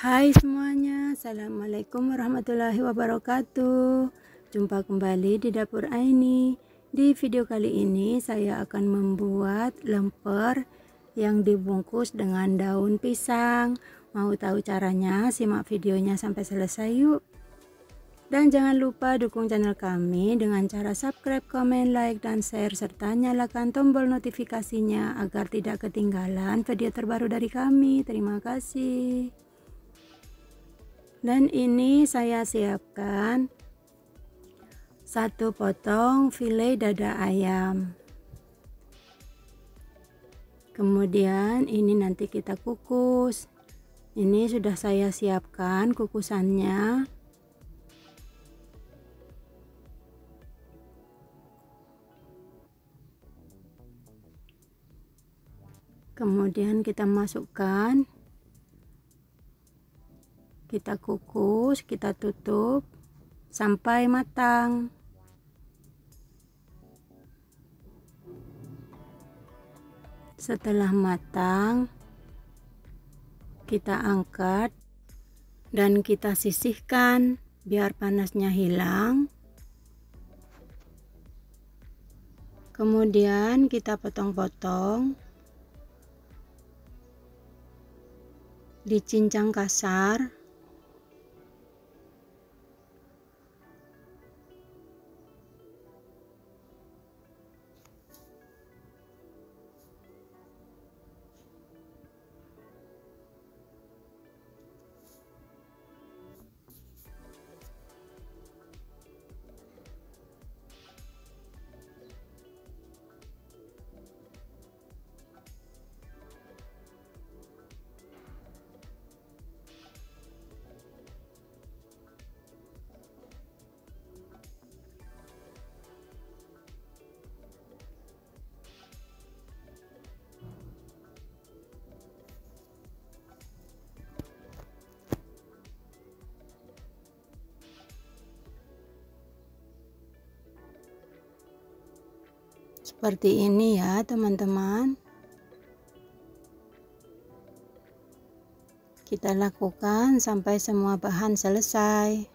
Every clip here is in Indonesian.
Hai semuanya, Assalamualaikum warahmatullahi wabarakatuh. Jumpa kembali di dapur Aini. Di video kali ini saya akan membuat lemper yang dibungkus dengan daun pisang. Mau tahu caranya? Simak videonya sampai selesai yuk. Dan jangan lupa dukung channel kami dengan cara subscribe, komen, like, dan share, serta nyalakan tombol notifikasinya agar tidak ketinggalan video terbaru dari kami. Terima kasih. Dan ini saya siapkan 1 potong file dada ayam. Kemudian ini nanti kita kukus. Ini sudah saya siapkan kukusannya. Kemudian kita masukkan, kita kukus, kita tutup sampai matang. Setelah matang, kita angkat dan kita sisihkan biar panasnya hilang. Kemudian kita potong-potong, dicincang kasar. Seperti ini ya teman-teman. Kita lakukan sampai semua bahan selesai.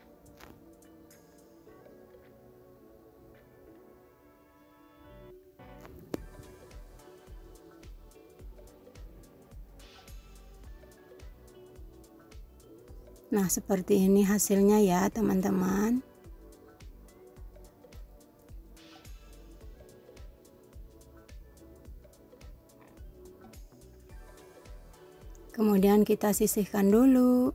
Nah, seperti ini hasilnya ya teman-teman. Kemudian kita sisihkan dulu.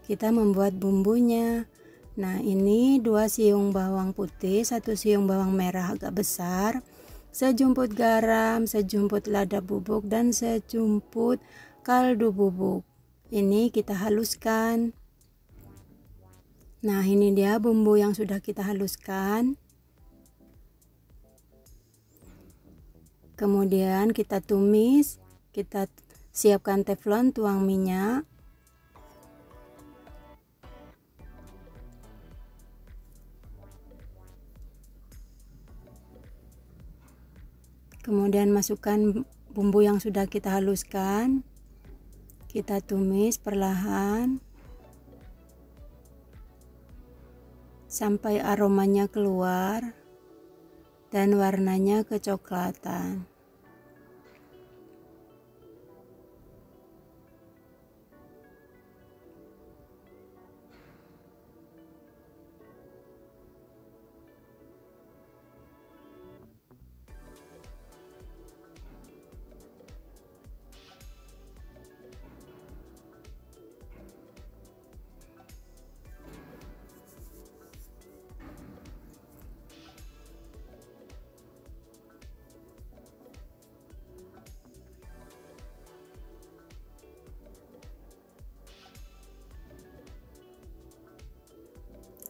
Kita membuat bumbunya. Nah, ini 2 siung bawang putih, 1 siung bawang merah agak besar, sejumput garam, sejumput lada bubuk, dan sejumput kaldu bubuk. Ini kita haluskan. Nah, ini dia bumbu yang sudah kita haluskan. Kemudian kita tumis, kita siapkan teflon, tuang minyak. Kemudian masukkan bumbu yang sudah kita haluskan. Kita tumis perlahan sampai aromanya keluar dan warnanya kecoklatan.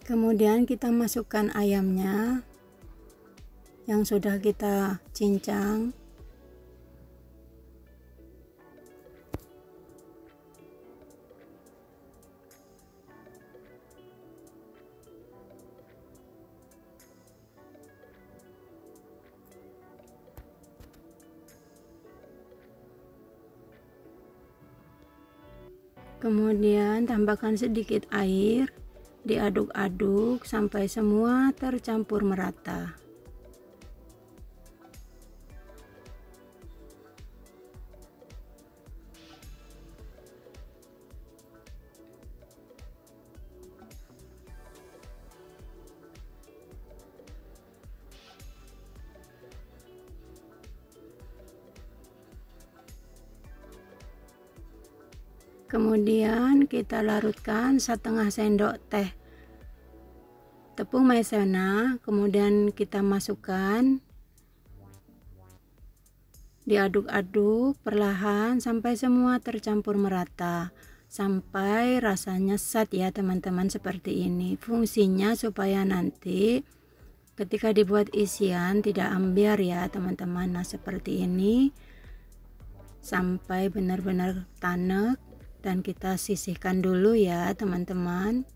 Kemudian kita masukkan ayamnya yang sudah kita cincang. Kemudian tambahkan sedikit air, diaduk-aduk sampai semua tercampur merata. Kemudian kita larutkan setengah sendok teh tepung maizena, kemudian kita masukkan, diaduk-aduk perlahan sampai semua tercampur merata, sampai rasanya sat ya teman-teman, seperti ini. Fungsinya supaya nanti ketika dibuat isian tidak ambiar ya teman-teman. Nah seperti ini sampai benar-benar tanek, dan kita sisihkan dulu ya teman-teman.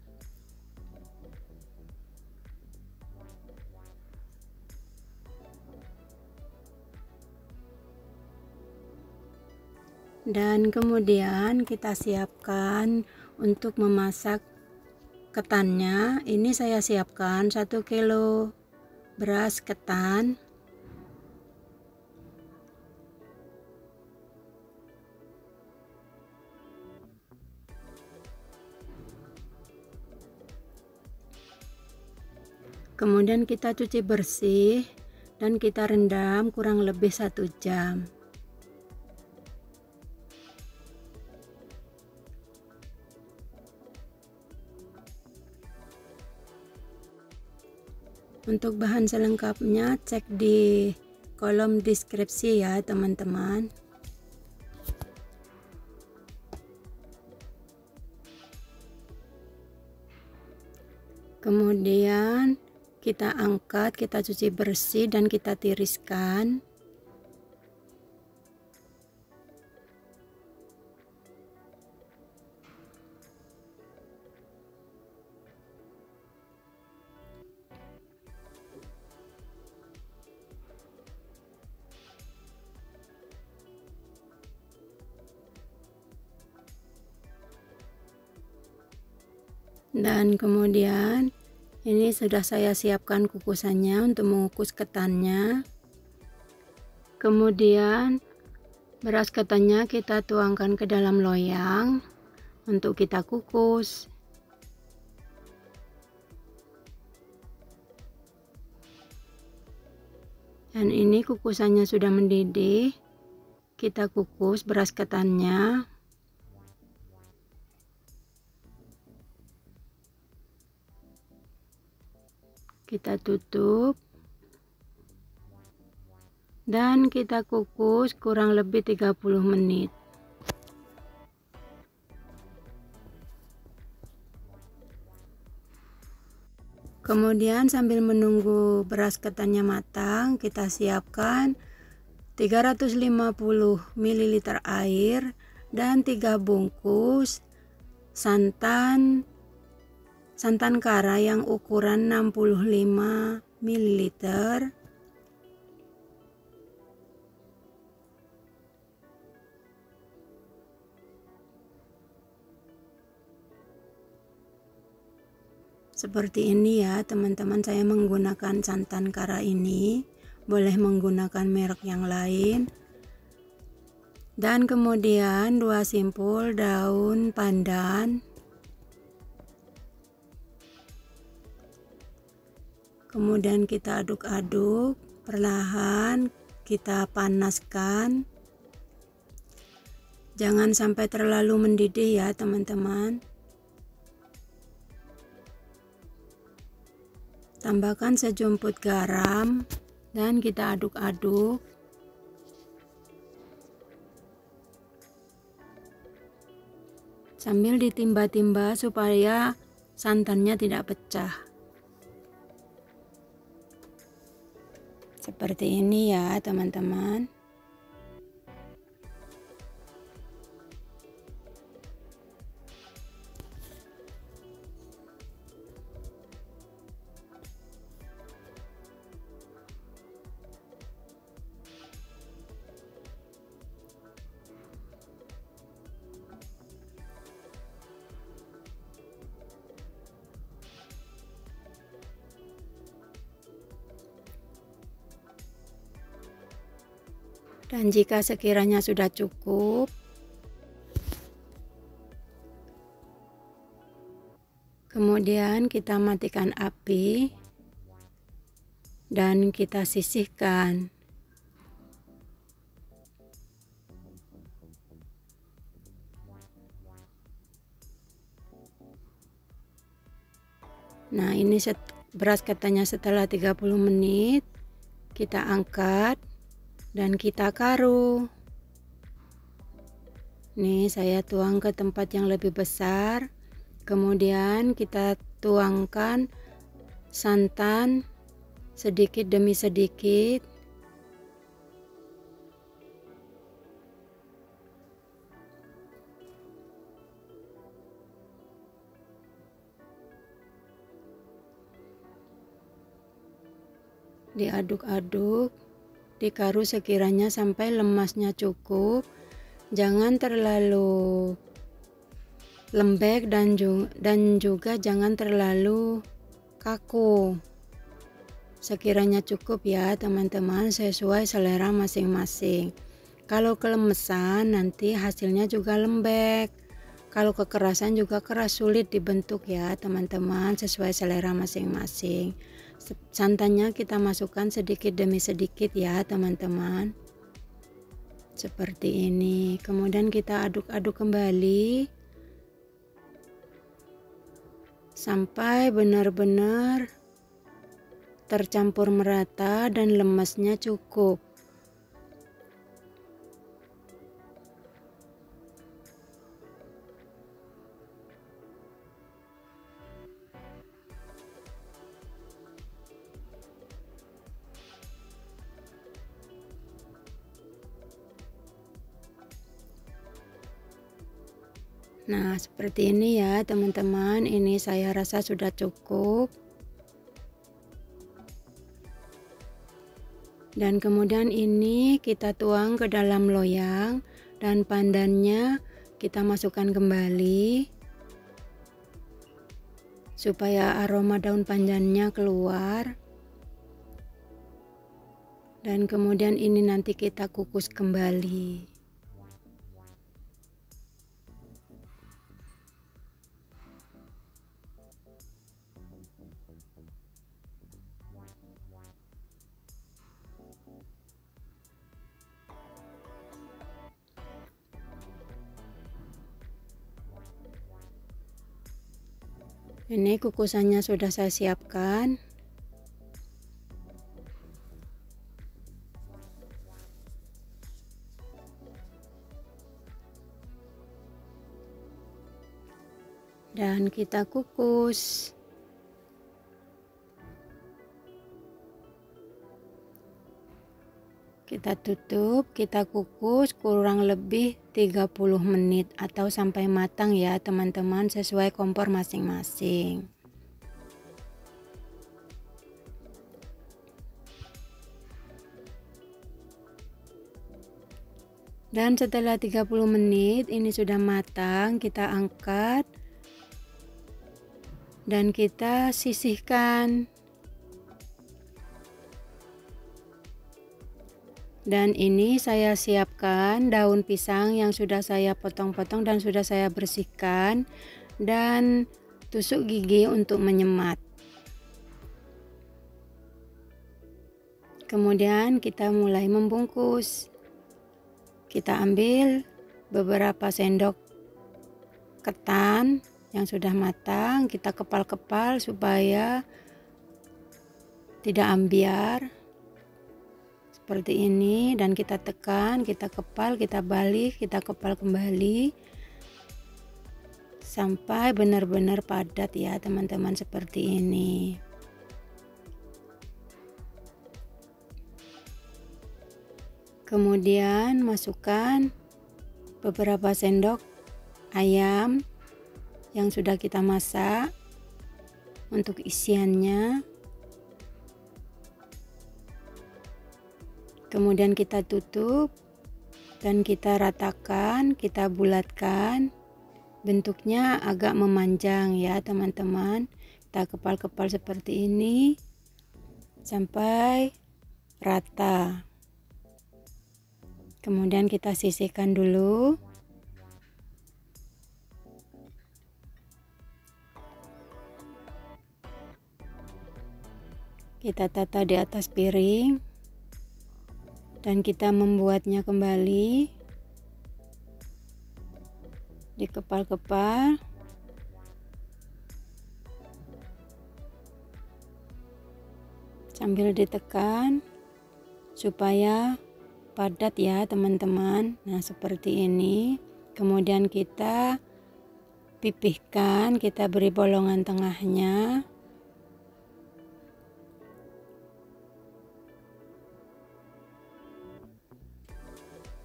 Dan kemudian kita siapkan untuk memasak ketannya. Ini saya siapkan 1 kilo beras ketan. Kemudian kita cuci bersih dan kita rendam kurang lebih 1 jam. Untuk bahan selengkapnya cek di kolom deskripsi ya teman-teman. Kemudian kita angkat, kita cuci bersih dan kita tiriskan. Dan kemudian ini sudah saya siapkan kukusannya untuk mengukus ketannya. Kemudian beras ketannya kita tuangkan ke dalam loyang untuk kita kukus. Dan ini kukusannya sudah mendidih. Kita kukus beras ketannya. Kita tutup dan kita kukus kurang lebih 30 menit. Kemudian sambil menunggu beras ketannya matang, kita siapkan 350 ml air dan 3 bungkus santan kara yang ukuran 65 ml. Seperti ini ya teman-teman, saya menggunakan santan kara ini, boleh menggunakan merek yang lain. Dan kemudian 2 simpul daun pandan. Kemudian kita aduk-aduk perlahan, kita panaskan. Jangan sampai terlalu mendidih ya teman-teman. Tambahkan sejumput garam dan kita aduk-aduk. Sambil ditimba-timba supaya santannya tidak pecah. Seperti ini ya teman-teman. Dan jika sekiranya sudah cukup, kemudian kita matikan api dan kita sisihkan. Nah, ini beras ketannya setelah 30 menit kita angkat dan kita karu. Nih, saya tuang ke tempat yang lebih besar. Kemudian kita tuangkan santan sedikit demi sedikit. Diaduk-aduk, dikaru sekiranya sampai lemasnya cukup. Jangan terlalu lembek dan juga jangan terlalu kaku. Sekiranya cukup ya teman-teman, sesuai selera masing-masing. Kalau kelemesan nanti hasilnya juga lembek. Kalau kekerasan juga keras, sulit dibentuk ya teman-teman, sesuai selera masing-masing. Santannya kita masukkan sedikit demi sedikit ya teman-teman. Seperti ini. Kemudian kita aduk-aduk kembali sampai benar-benar tercampur merata dan lemasnya cukup. Nah, seperti ini ya teman-teman, ini saya rasa sudah cukup. Dan kemudian ini kita tuang ke dalam loyang dan pandannya kita masukkan kembali supaya aroma daun pandannya keluar. Dan kemudian ini nanti kita kukus kembali. Ini kukusannya sudah saya siapkan. Dan kita kukus. Kita tutup, kita kukus kurang lebih 30 menit atau sampai matang ya teman-teman, sesuai kompor masing-masing. Dan setelah 30 menit ini sudah matang, kita angkat dan kita sisihkan. Dan ini saya siapkan daun pisang yang sudah saya potong-potong dan sudah saya bersihkan, dan tusuk gigi untuk menyemat. Kemudian kita mulai membungkus. Kita ambil beberapa sendok ketan yang sudah matang, kita kepal-kepal supaya tidak ambiar. Seperti ini, dan kita tekan, kita kepal, kita balik, kita kepal kembali sampai benar-benar padat ya teman-teman, seperti ini. Kemudian masukkan beberapa sendok ayam yang sudah kita masak untuk isiannya. Kemudian kita tutup dan kita ratakan, kita bulatkan. Bentuknya agak memanjang ya teman-teman. Kita kepal-kepal seperti ini sampai rata. Kemudian kita sisihkan dulu. Kita tata di atas piring dan kita membuatnya kembali, dikepal-kepal. Sambil ditekan supaya padat ya teman-teman. Nah seperti ini. Kemudian kita pipihkan, kita beri bolongan tengahnya.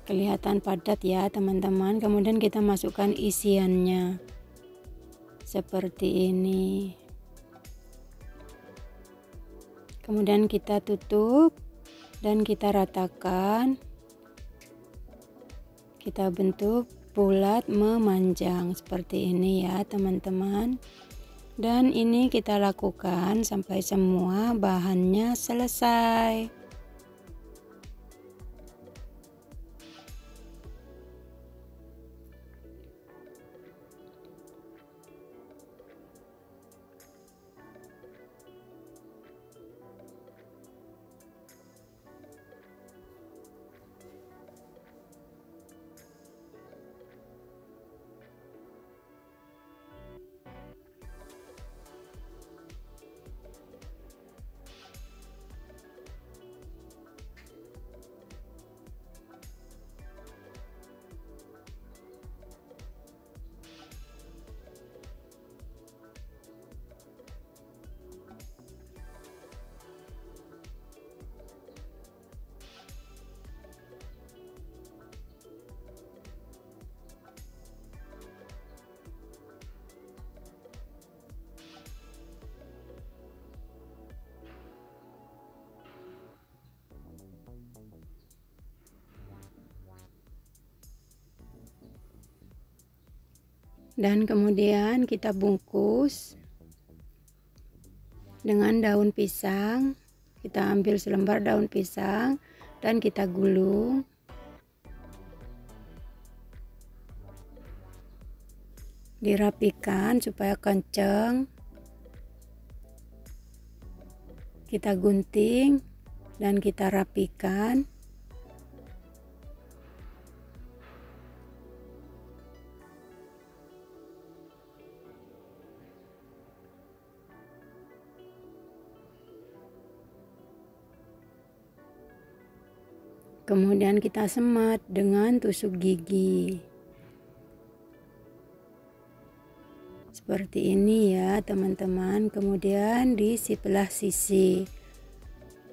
Kelihatan padat ya teman-teman. Kemudian kita masukkan isiannya seperti ini. Kemudian kita tutup dan kita ratakan. Kita bentuk bulat memanjang seperti ini ya teman-teman. Dan ini kita lakukan sampai semua bahannya selesai. Dan kemudian kita bungkus dengan daun pisang. Kita ambil selembar daun pisang dan kita gulung. Dirapikan supaya kencang. Kita gunting dan kita rapikan. Kemudian kita semat dengan tusuk gigi. Seperti ini ya teman-teman. Kemudian di sebelah sisi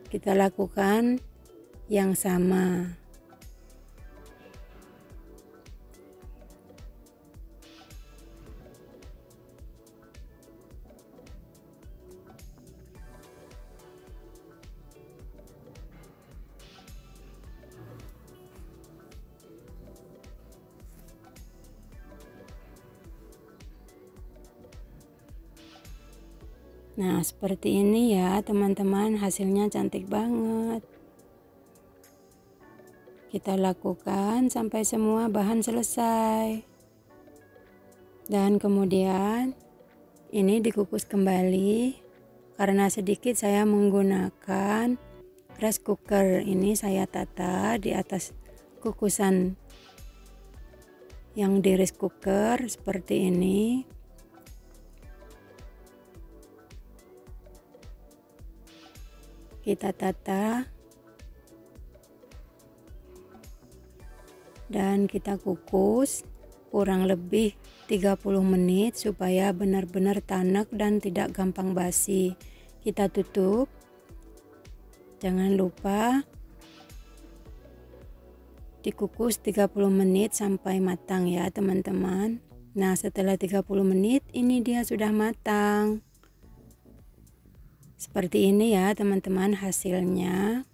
kita lakukan yang sama. Nah seperti ini ya teman-teman, hasilnya cantik banget. Kita lakukan sampai semua bahan selesai. Dan kemudian ini dikukus kembali. Karena sedikit saya menggunakan rice cooker. Ini saya tata di atas kukusan yang di rice cooker seperti ini. Kita tata dan kita kukus kurang lebih 30 menit supaya benar-benar tanak dan tidak gampang basi. Kita tutup. Jangan lupa dikukus 30 menit sampai matang ya teman-teman. Nah setelah 30 menit ini dia sudah matang. Seperti ini ya teman-teman hasilnya.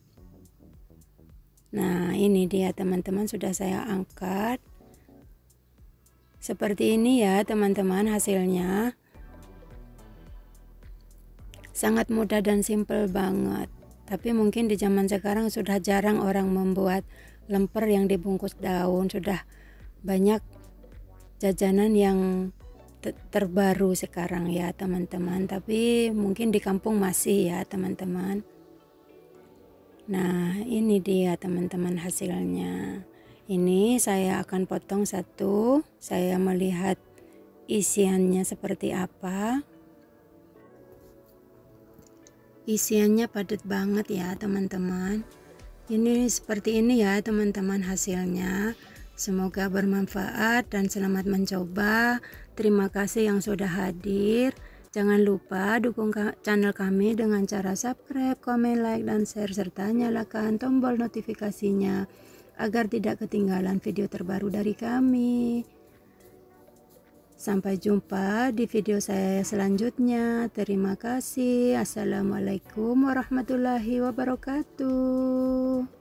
Nah ini dia teman-teman, sudah saya angkat. Seperti ini ya teman-teman hasilnya. Sangat mudah dan simple banget. Tapi mungkin di zaman sekarang sudah jarang orang membuat lemper yang dibungkus daun. Sudah banyak jajanan yang terbaru sekarang ya teman-teman, tapi mungkin di kampung masih ya teman-teman. Nah ini dia teman-teman hasilnya. Ini saya akan potong satu, saya melihat isiannya seperti apa. Isiannya padat banget ya teman-teman. Ini seperti ini ya teman-teman hasilnya. Semoga bermanfaat dan selamat mencoba. Terima kasih yang sudah hadir. Jangan lupa dukung channel kami dengan cara subscribe, komen, like, dan share, serta nyalakan tombol notifikasinya agar tidak ketinggalan video terbaru dari kami. Sampai jumpa di video saya selanjutnya. Terima kasih. Assalamualaikum warahmatullahi wabarakatuh.